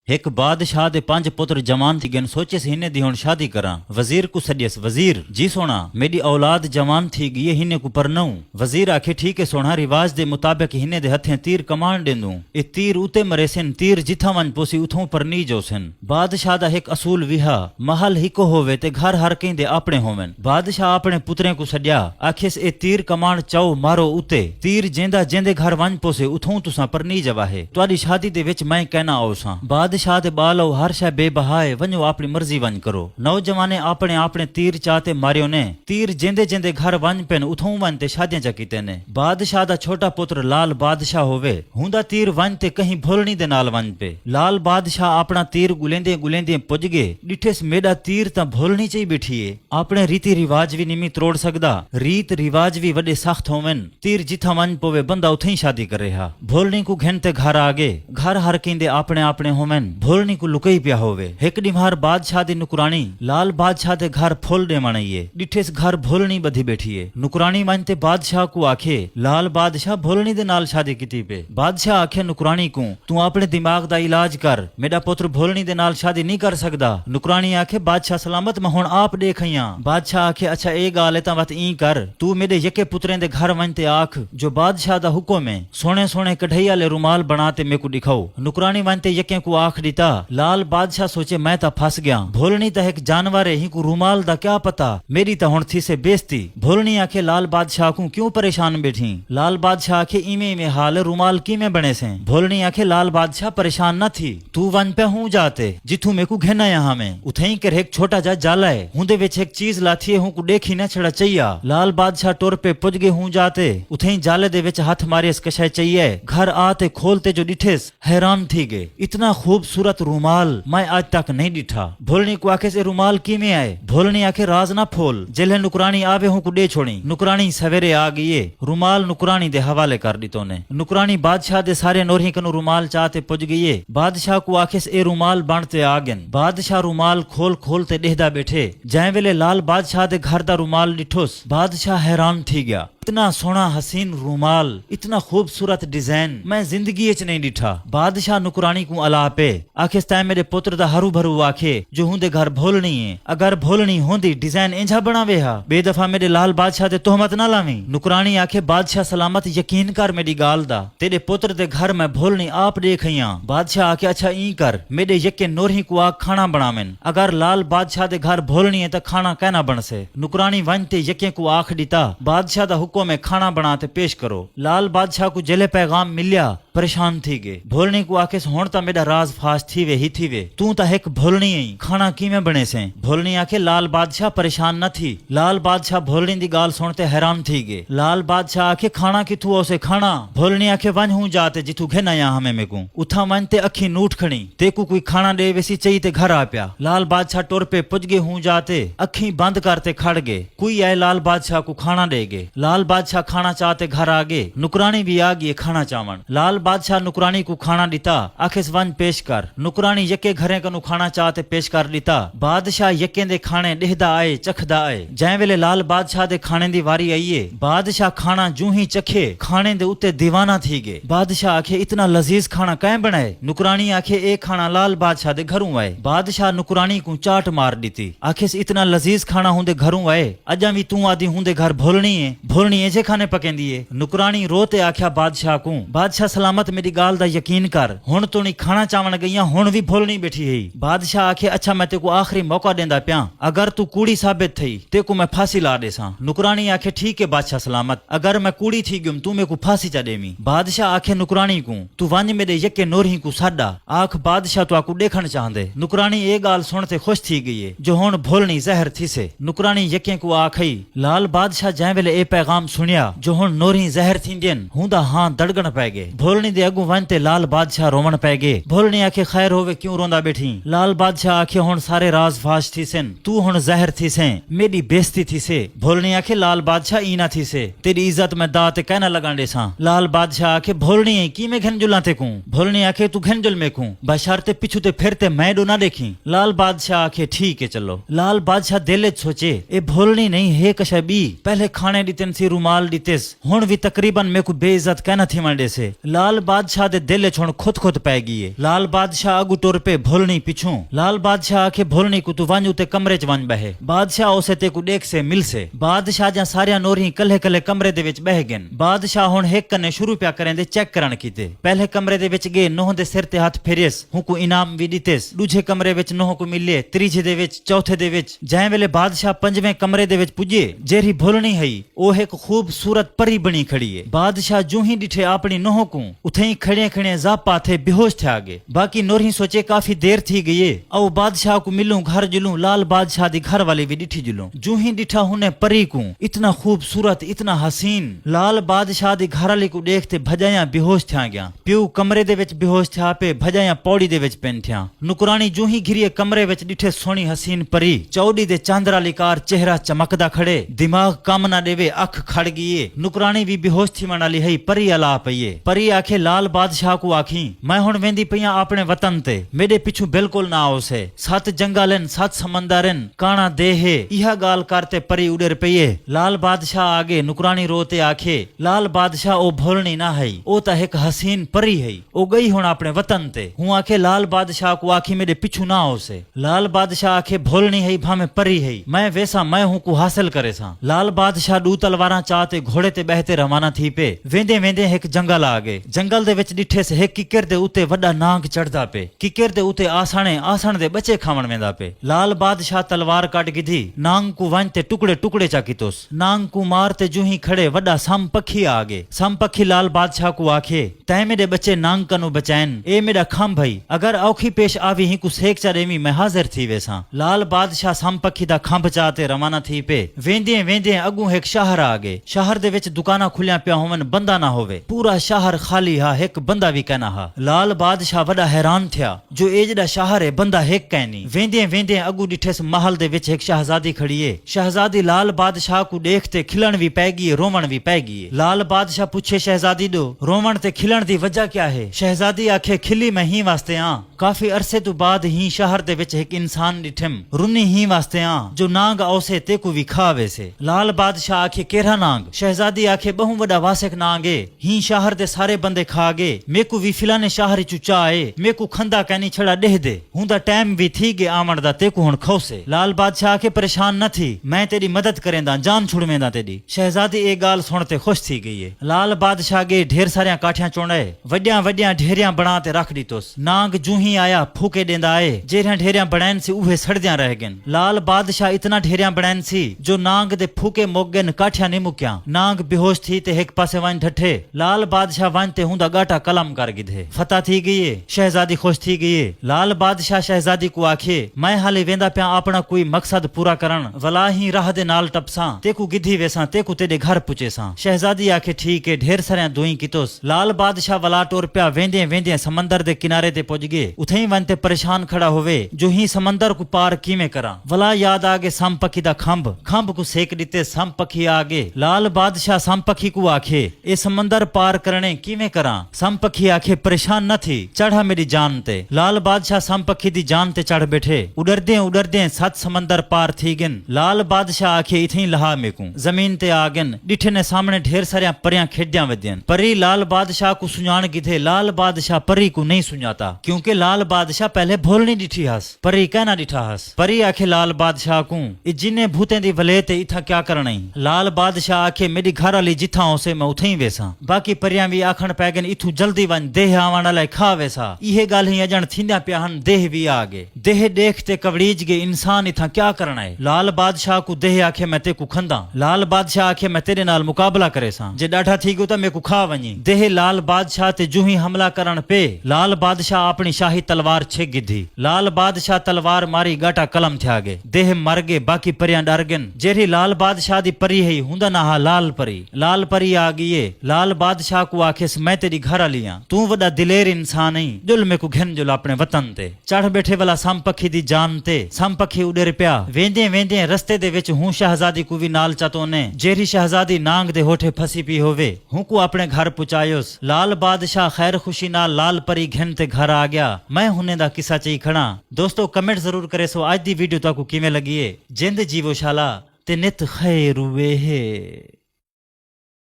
एक बादशाह दे 5 पुत्र जवान थी गन सोचे से हिने दी हुण शादी करा। वजीर को सदियस, वजीर जी सोना मेरी औलाद जवान थी गई हिने को परनऊ। वजीर आखे ठीक है सोना, रिवाज दे मुताबिक हिने दे हथे तीर कमान देंदू। ए तीर उते मरे सिन, तीर जिथा वन पोसी उथों परनी जो सिन। बादशाह दा एक असूल विहा, महल हिको होवे ते घर हर कहीं दे अपने होवन। बादशाह अपने पुत्रें को सद्या, आखिस ए तीर कमान चाओ मारो उते, तीर जेंदा जेंदे घर वन पोसे उथों तुसा परनी जवा है। तुहाडी शादी दे विच मैं कहना आओसा। बादशाह दे बालो हर शय बेबहाए वनो अपनी मर्जी वन करो। नौजवाने अपने अपने तीर चाहते मारियो ने, तीर जेंदे जेंदे घर वन पेन उथों वन ते शादियां चकीते ने। बादशाह दा छोटा पुत्र लाल बादशाह होवे, हुंदा तीर वन ते कहीं भोलनी दे नाल वन पे। लाल बादशाह अपना तीर गुलेंदे गुलेंदे पुज गए, डिठेस मेरा तीर तां भोलनी च ही बैठिए। अपने रीति रिवाज भी निमी तरोड़ सकदा, रीत रिवाज भी वडे सख्त होवन। तीर जिथा वन पोवे बंदा उथे ही शादी कर रहा। भोलनी को घन ते घर आगे, घर हर किंदे अपने अपने होवन। भोलनी को लुकई पिया होवे। एक डिमार बादशाह दी नुकरानी लाल बादशाह दे घर फूल दे मनाइए, डिठेस घर भोलनी बधी बैठिए। नुकरानी मानते बादशाह को आखे लाल बादशाह भोलनी दे नाल शादी कीती पे। बादशाह आखे नुकरानी को तू अपने दिमाग दा इलाज कर, मेरा पुत्र भोलनी दे नाल शादी नहीं कर सकदा। नुकरानी आखे बादशाह सलामत मैं हुण आप देखिया। बादशाह आखे अच्छा ए गाल है तां वत ई कर, तू मेरे यके पुत्रें दे घर वनते आख जो बादशाह दा हुक्म है, सोने सोने कढ़ाई वाले रुमाल बनाते मेरे को दिखाओ। नुकरानी वनते यके को आख दी। लाल बादशाह सोचे मैं ता फंस गया, भोलनी ता एक जानवर है, ही को रुमाल दा क्या पता, मेरी ता हुण थी से बेइज्जती। भोलनी आखे लाल बादशाह को क्यों परेशान बैठी। लाल बादशाह आखे इमे इमे हाल रुमाल किमें बने से। भोलनी आखे लाल बादशाह परेशान न थी, तू वन पे हूं जाते जिथू मेरे को घेना यहाँ में उथे ही कर एक छोटा जा जाला है, हुंदे विच एक चीज लाथी है, हूं को देखी न छड़ा चाहिए। लाल बादशाह टोर पे पुज गए हूं जाते, उथे ही जाले दे विच हाथ मारे कशाय चाहिए। घर आते खोलते जो डिठेस हैरान थी गए, इतना खूबसूरत रुमाल मैं आज तक नहीं डिठा। भोलनी को आखे से रुमाल किमें आए। भोलनी आखे राज ना फोल, जेले नुकरानी आवे हूं को दे छोड़ी। नुकरानी सवेरे आ गई, रुमाल नुकरानी दे हवाले कर दितो ने। नुकरानी बादशाह दे सारे नोरही कनु रुमाल चाहते पुज गई। बादशाह को आखे से ए रुमाल बांटते आ गन। बादशाह रुमाल खोल खोलते देहदा बैठे। जै वेले लाल बादशाह दे घर दा रुमाल डिठोस, बादशाह हैरान थी गया। इतना सोना हसीन रुमाल, इतना खूबसूरत डिजाइन मैं जिंदगी च नहीं डिठा। बादशाह नुकरानी को अला पे आखिस तै मेरे पुत्र दा हरू भरू आखे जो हुंदे घर भोलनी है, अगर भोलनी होंदी डिजाइन इंझा बनावे हा, बेदफा मेरे लाल बादशाह दे तोहमत ना लावी। नुकरानी आखे बादशाह सलामत यकीन कर मेरी गाल दा, तेरे पुत्र दे घर मैं भोलनी आप देखिया। बादशाह आखे अच्छा ई कर, मेरे यके नोरही को आग खाना बनावेन, अगर लाल बादशाह दे घर भोलनी है तो खाना कहना बन से। नुकरानी वनते यके को आख दिता बादशाह दा को में खाना बनाते पेश करो। लाल बादशाह को जेले पैगाम मिलिया, परेशान थी गए। भोलनी को आके होण ता मेरा राज फाश थी वे ही थी वे, तू ता एक भोलनी है, खाना की में बने से। भोलनी आके लाल बादशाह परेशान न थी। लाल बादशाह भोलनी दी गाल सुनते हैरान थी गए। लाल बादशाह आके खाना की तू ओसे खाना। भोलनी आके वन हूं जाते जिथू घेना यहाँ हमें में को उठा मन ते अखी नूठ खड़ी, तेकू कोई खाना दे वैसी चाहिए ते घर आ पिया। लाल बादशाह टोर पे पुज गए हूं जाते, अखी बंद करते खड़ गए। कोई आए लाल बादशाह को खाना दे गए। लाल बादशाह खाना चाहते घर आ गए। नुकरानी भी आ गई खाना चावन। लाल बादशाह नुकरानी को खाना दिता, आखिस वन पेश कर। नुकरानी यके घरे कनु खाना चाहते पेश कर दिता। बादशाह यके दे खाने देहदा आए चखदा आए। जै वेले लाल बादशाह दे खाने दी वारी आईए, बादशाह खाना जू ही चखे खाने दे उत्ते दीवाना थी गए। बादशाह आखे इतना लजीज खाना कैं बनाए। नुकरानी आखे ए खाना लाल बादशाह दे घरों आए। बादशाह नुकरानी को चाट मार दी, आखिस इतना लजीज खाना हुंदे घरों आए, अजा भी तू आदि हुंदे घर भोलनी है, भोलनी ऐसे खाने पकेंदी है। नुकरानी रोते आख्या बादशाह को बादशाह सलामत मेरी गाल दा यकीन कर, हुण तो नहीं खाना चावन गईया, हुण भी भोलनी बैठी है। बादशाह आखे अच्छा मैं तेको आखिरी मौका देंदा पिया, अगर तू कूड़ी साबित थई तेको मैं फांसी ला देसा। नुकरानी आखे ठीक है बादशाह सलामत, अगर मैं कूड़ी थी गयुम तू मेरे को फांसी चा देमी। बादशाह आखे नुकरानी को तू वंज मेरे यके नोरही को साडा, आख बादशाह तो आकू देखण चाहंदे। नुकरानी ए गाल सुनते खुश थी गई है जो हुण भोलनी जहर थी से। नुकरानी यके को आखई लाल बादशाह जै वेले ए पैगाम सुनिया जो हुण नोरही जहर थींदियन, हुंदा हां दड़गण पै गए। भोलनी दे अगू वनते लाल बादशाह रोमन पै गए। भोलनी आखे खैर होवे क्यों रोंदा बैठी। लाल बादशाह आखे हुण सारे राज फाश थी सेन, तू हुण जहर थी से, मेरी बेइज्जती थी से। भोलनी आखे लाल बादशाह ई ना थी से, तेरी इज्जत मैं दात कहना लगान दे सा। लाल बादशाह आखे भोलनी है की मैं घन जुलाते को। भोलनी आखे तू घन जुल में को, बशर्ते पिछू ते फिरते मैं डो ना देखी। लाल बादशाह आखे ठीक है चलो। लाल बादशाह दिल सोचे ए भोलनी नहीं है कशा बी, पहले खाने दी तेन सी रूमाल दितेस हुण भी तकरीबन मेरे को बेइज्जत कहना थी वंडे से। लाल बादशाह दे दिल छोड़ खुद खुद पै गई। लाल बादशाह अगू टुर पे भोलनी पिछू। लाल बादशाह आखे भोलनी को तू वंज उते कमरे च वंज बहे। बादशाह उसे ते को देख से मिल से। बादशाह जा सारिया नोरी कल्हे कल्हे कमरे दे विच बह गए। बादशाह हुण एक कन्ने शुरू प्या करेंदे चेक करन कीते। पहले कमरे दे विच गए नोह दे सिर ते हाथ फेरियस हुको इनाम भी दितेस। दूजे कमरे विच नोह को मिले, त्रीजे दे विच, चौथे दे विच। जै वेले बादशाह पंजवें कमरे दे विच पुजे जेरी भोलनी हई ओ एक खूबसूरत परी बनी खड़ी है। बादशाह जू ही डिठे अपनी नोह को उथे ही खड़े खड़े जापा थे बेहोश थे आगे। बाकी नोरी सोचे काफी देर थी गई है औ बादशाह को मिलूं घर जुलूं। लाल बादशाह दी घर वाली भी डिठी जुलूं। जू ही डिठा हुने परी को इतना खूबसूरत इतना हसीन। लाल बादशाह दी घर वाली को देखते भजाया बेहोश थिया गया। प्यू कमरे दे विच बेहोश थिया पे भजाया पौड़ी दे विच पेन थिया। नुकरानी जू ही घिरिए कमरे विच डिठे सोनी हसीन परी चौड़ी दे चांदरा लिकार चेहरा चमकदा खड़े दिमाग काम ना देवे अख खड़ गई। नुकरानी भी बेहोश थी मनाली है परी अला पईए। परी आखे लाल बादशाह को आखी मैं हुण वेंदी पईया अपने वतन ते मेरे पिछू बिल्कुल ना आओ से। 7 जंगलन 7 समंदरन काना देहे इहा गाल करते परी उड़र पईए। लाल बादशाह आगे नुकरानी रोते आखे लाल बादशाह ओ भोलनी ना है ओ ता एक हसीन परी है ओ गई हुण अपने वतन ते। हूं आखे लाल बादशाह को आखी मेरे पिछू ना आओ से। लाल बादशाह आखे भोलनी है भामे परी है मैं वैसा मैं हूं को हासिल करे सा। लाल बादशाह दू तलवारा चाहते घोड़े ते बहते रवाना थी पे। वेंदे वेंदे एक जंगल आ गए। जंगल दे विच डिठे से एक किकर दे उते वड्डा नांग चढ़दा पे। किकर दे उते आसाने आसण दे बच्चे खावण वेंदा पे। लाल बादशाह तलवार काट गिधी नांग को वंजते टुकड़े टुकड़े चा कितोस। नांग को मारते जू ही खड़े वड्डा सम पखी आ गए। सम पखी लाल बादशाह को आखे तै मेरे बच्चे नांग कनु बचाइन ए मेरा खम भई अगर औखी पेश आवी ही को सेक चा देवी मैं हाजिर थी वेसा। लाल बादशाह सम पखी दा खंभ चाते रवाना थी पे। वेंदे वेंदे अगू एक शहर आ गए। शहर दे विच दुकाना खुलिया पिया होवन बंदा ना होवे। पूरा शहर खाली हा एक बंदा भी कहना हा। लाल बादशाह वड्डा हैरान थिया जो ए जड़ा शहर है बंदा एक कहनी। वेंदे वेंदे अगू डिठेस महल दे विच एक शहजादी खड़ी है। शहजादी लाल बादशाह को देखते खिलन भी पै गई रोवण भी पै गई। लाल बादशाह पूछे शहजादी दो रोवण ते खिलन दी वजह क्या है। शहजादी आखे खिली मैं ही वास्ते आ काफी अरसे तो बाद ही शहर दे विच एक इंसान डिठम रुनी ही वास्ते आ जो नांग औसे ते को भी खावे से। लाल बादशाह आखे केरा नांग। शहजादी आखे बहु वड्डा वासिक नांग है ही शहर दे सारे बंदे खा गए मेको भी फिलाने शहर चुचा आए मेको खंदा कहनी छड़ा देह दे हुंदा टाइम भी थी गे आमण दा ते को हुण खौसे। लाल बादशाह आखे परेशान न थी मैं तेरी मदद करेंदा जान छुड़वेंदा तेरी। शहजादी ए गाल सुनते खुश थी गई है। लाल बादशाह गे ढेर सारिया काठियां चोंडाए वड्डिया वड्डिया ढेरिया बना ते रख दीतोस। नांग जू ही आया फूके देंदा आए जेरिया ढेरिया बनाइन सी उहे सड़दिया रह गन। लाल बादशाह इतना ढेरिया बनाइन सी जो नांग दे फूके मोगन काठिया नहीं मुक्या। नांग बेहोश थी ते एक पासे वन ठठे। लाल बादशाह वनते हुंदा गाटा कलम कर गिधे फता थी गई है। शहजादी खुश थी गई है। लाल बादशाह शहजादी को आखे मैं हाले वेंदा प्या अपना कोई मकसद पूरा करन वला ही राह दे नाल टपसा तेकू गिधी वेसा तेकू तेरे घर पुचेसा। शहजादी आखे ठीक है ढेर सारे दुई कितोस। लाल बादशाह वला टोर प्या वेंदे वेंदे समंदर दे किनारे ते पहुंच गए। उथे ही वनते परेशान खड़ा होवे जो ही समंदर को पार किमे करा। वला याद आगे सम पखी दा खंभ खंभ को सेक दिते सम पखी आगे। लाल बादशाह सम पखी को आखे ए समंदर पार करने किमे करा। सम पखी आखे परेशान न थी चढ़ा मेरी जान ते। लाल बादशाह सम पखी दी जान ते चढ़ बैठे। उड़रदे 7 समंदर पार थी गन। लाल बादशाह आखे इथे लहा मेकू जमीन ते आ गन। डिठे ने सामने ढेर सारिया परियां खेड्या वद्यन। परी लाल बादशाह को सुजान गिधे लाल बादशाह परी को नहीं सुझाता क्योंकि लाल बादशाह पहले भोलनी डिठी हस परी कहना डिठा हस। परी आखे लाल बादशाह को जिन्ने भूतें दी वले ते इथा क्या करना ही। लाल बादशाह आखे मेरी घर वाली जिथा हो से मैं उथे ही वेसा। बाकी परियां भी आखण पै गन इथू जल्दी वन देह आवन वाले खा वेसा। इहे गाल ही अजण थींदा पिया हन देह भी आ गए। देह देखते कवड़ीज गए इंसान इथा क्या करना है। लाल बादशाह को देह आखे मैं ते को खंदा। लाल बादशाह आखे मैं तेरे नाल मुकाबला करे सा जे डाठा थी गयो ता मैं को खा वनी। देह लाल बादशाह ते जू ही हमला करन पे लाल बादशाह अपनी शाही तलवार छेक गिधी। लाल बादशाह तलवार मारी गाटा कलम थिया गए। देह मर गए बाकी परियां डर गन। जेरी लाल बादशाह दी परी है हुंदा ना हा लाल परी। लाल परी आ गई है। लाल बादशाह को आखेस मैं तेरी घर वाली हां तू वड्डा दिलेर इंसान है जुल में को घिन जुल अपने वतन ते। चढ़ बैठे वाला सम पखी दी जान ते सम पखी उड़र पिया। वेंदे वेंदे रस्ते दे विच हूं शहजादी को भी नाल चातो ने जेरी शहजादी नांग दे होठे फसी पी होवे हूं को अपने घर पुचायोस। लाल बादशाह खैर खुशी नाल लाल परी घिन ते घर आ गया। मैं हुने दा किस्सा चई खड़ा। दोस्तों कमेंट जरूर करे सो आज दी वीडियो ताकू किवें लगी है। जिंद जीवो शाला ते नित खैर वे है।